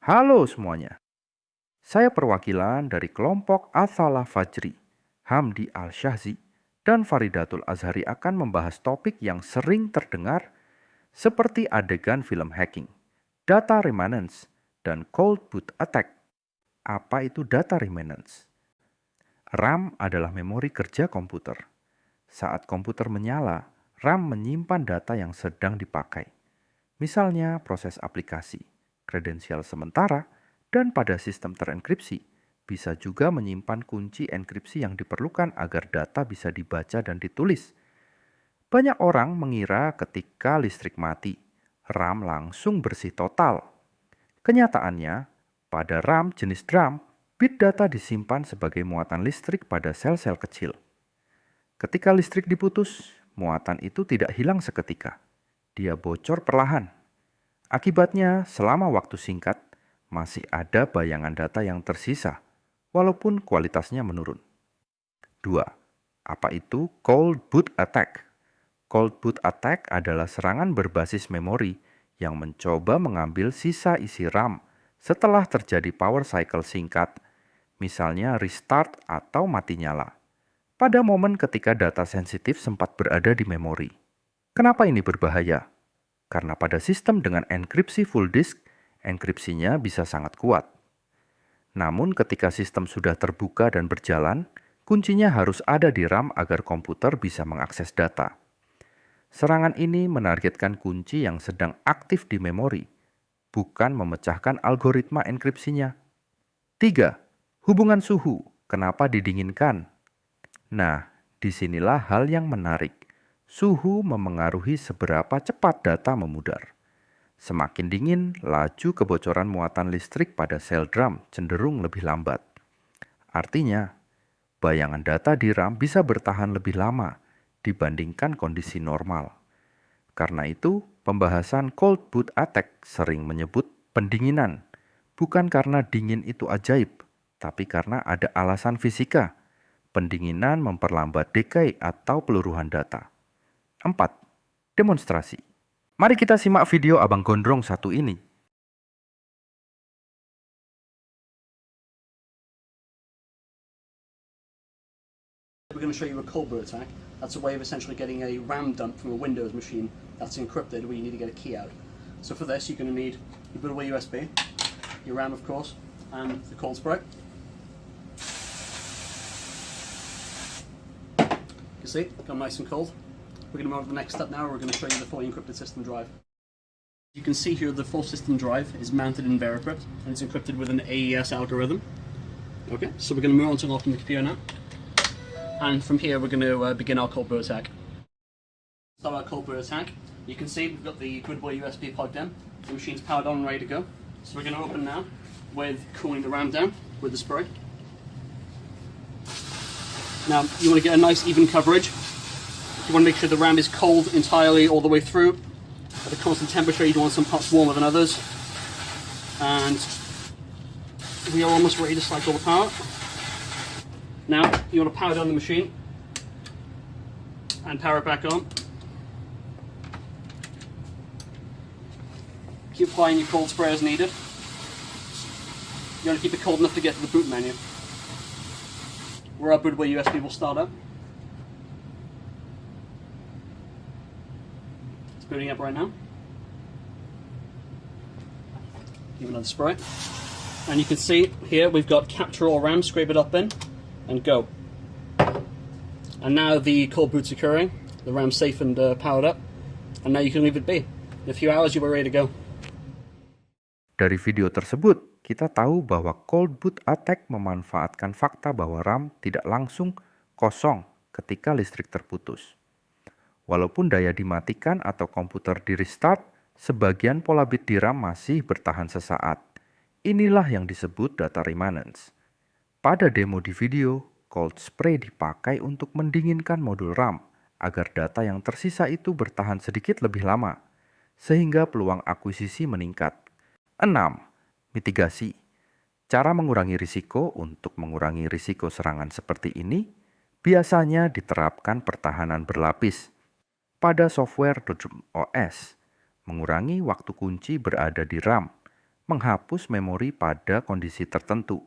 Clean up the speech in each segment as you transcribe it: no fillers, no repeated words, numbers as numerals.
Halo semuanya, saya perwakilan dari kelompok Athalah Fajri, Hamdi Al-Syahzi, dan Faridatul Azhari akan membahas topik yang sering terdengar seperti adegan film hacking, data remanence, dan cold boot attack. Apa itu data remanence? RAM adalah memori kerja komputer. Saat komputer menyala, RAM menyimpan data yang sedang dipakai. Misalnya proses aplikasi, kredensial sementara, dan pada sistem terenkripsi, bisa juga menyimpan kunci enkripsi yang diperlukan agar data bisa dibaca dan ditulis. Banyak orang mengira ketika listrik mati, RAM langsung bersih total. Kenyataannya, pada RAM jenis DRAM, bit data disimpan sebagai muatan listrik pada sel-sel kecil. Ketika listrik diputus, muatan itu tidak hilang seketika. Dia bocor perlahan. Akibatnya, selama waktu singkat, masih ada bayangan data yang tersisa, walaupun kualitasnya menurun. 2. Apa itu cold boot attack? Cold boot attack adalah serangan berbasis memori yang mencoba mengambil sisa isi RAM setelah terjadi power cycle singkat, misalnya restart atau mati nyala, pada momen ketika data sensitif sempat berada di memori. Kenapa ini berbahaya? Karena pada sistem dengan enkripsi full disk, enkripsinya bisa sangat kuat. Namun ketika sistem sudah terbuka dan berjalan, kuncinya harus ada di RAM agar komputer bisa mengakses data. Serangan ini menargetkan kunci yang sedang aktif di memori, bukan memecahkan algoritma enkripsinya. 3. Hubungan suhu. Kenapa didinginkan? Nah, disinilah hal yang menarik. Suhu memengaruhi seberapa cepat data memudar. Semakin dingin, laju kebocoran muatan listrik pada sel DRAM cenderung lebih lambat. Artinya, bayangan data di RAM bisa bertahan lebih lama dibandingkan kondisi normal. Karena itu, pembahasan cold boot attack sering menyebut pendinginan, bukan karena dingin itu ajaib, tapi karena ada alasan fisika. Pendinginan memperlambat decay atau peluruhan data. 4. Demonstrasi. Mari kita simak video Abang Gondrong satu ini. We're going to show you a cold boot attack. That's a way of essentially getting a RAM dump from a Windows machine that's encrypted where you need to get a key out. So for this you're going to need your boot away USB, your RAM of course, and the cold spray. You can see, gone nice and cold. We're going to move on to the next step now. We're going to show you the fully encrypted system drive. You can see here the full system drive is mounted in Veracrypt and it's encrypted with an AES algorithm. Okay, so we're going to move on to unlocking the computer now. And from here we're going to begin our cold boot attack. Start our cold boot attack. You can see we've got the good boy USB plugged in. The machine's powered on and ready to go. So we're going to open now with cooling the RAM down with the spray. Now you want to get a nice even coverage. You want to make sure the RAM is cold entirely all the way through. At a constant temperature, you don't want some parts warmer than others. And we are almost ready to cycle the power. Now you want to power down the machine and power it back on. Keep applying your cold spray as needed. You want to keep it cold enough to get to the boot menu, where our bootable USB will start up. It's booting up right now. Give another spray. And you can see here we've got capture all RAM, scrape it up in, and go. And now the cold boot's occurring. The RAM's safe and powered up. And now you can leave it be. In a few hours you'll be ready to go. Dari video tersebut, kita tahu bahwa cold boot attack memanfaatkan fakta bahwa RAM tidak langsung kosong ketika listrik terputus. Walaupun daya dimatikan atau komputer di restart, sebagian pola bit di RAM masih bertahan sesaat. Inilah yang disebut data remanence. Pada demo di video, cold spray dipakai untuk mendinginkan modul RAM agar data yang tersisa itu bertahan sedikit lebih lama, sehingga peluang akuisisi meningkat. 6. Mitigasi. Cara mengurangi risiko. Untuk mengurangi risiko serangan seperti ini, biasanya diterapkan pertahanan berlapis pada software OS, mengurangi waktu kunci berada di RAM, menghapus memori pada kondisi tertentu,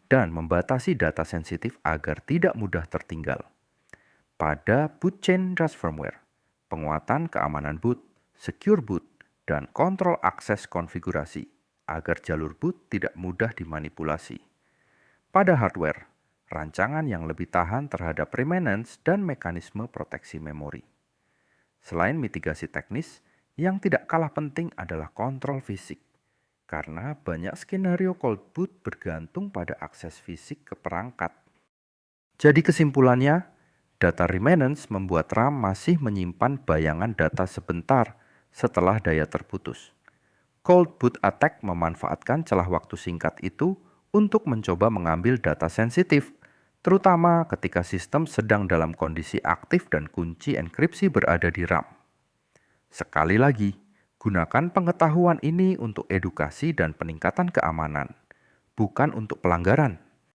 dan membatasi data sensitif agar tidak mudah tertinggal. Pada boot chain trust firmware, penguatan keamanan boot, secure boot, dan kontrol akses konfigurasi agar jalur boot tidak mudah dimanipulasi. Pada hardware, rancangan yang lebih tahan terhadap remanence dan mekanisme proteksi memori. Selain mitigasi teknis, yang tidak kalah penting adalah kontrol fisik, karena banyak skenario cold boot bergantung pada akses fisik ke perangkat. Jadi kesimpulannya, data remanence membuat RAM masih menyimpan bayangan data sebentar setelah daya terputus. Cold boot attack memanfaatkan celah waktu singkat itu untuk mencoba mengambil data sensitif, terutama ketika sistem sedang dalam kondisi aktif dan kunci enkripsi berada di RAM. Sekali lagi, gunakan pengetahuan ini untuk edukasi dan peningkatan keamanan, bukan untuk pelanggaran.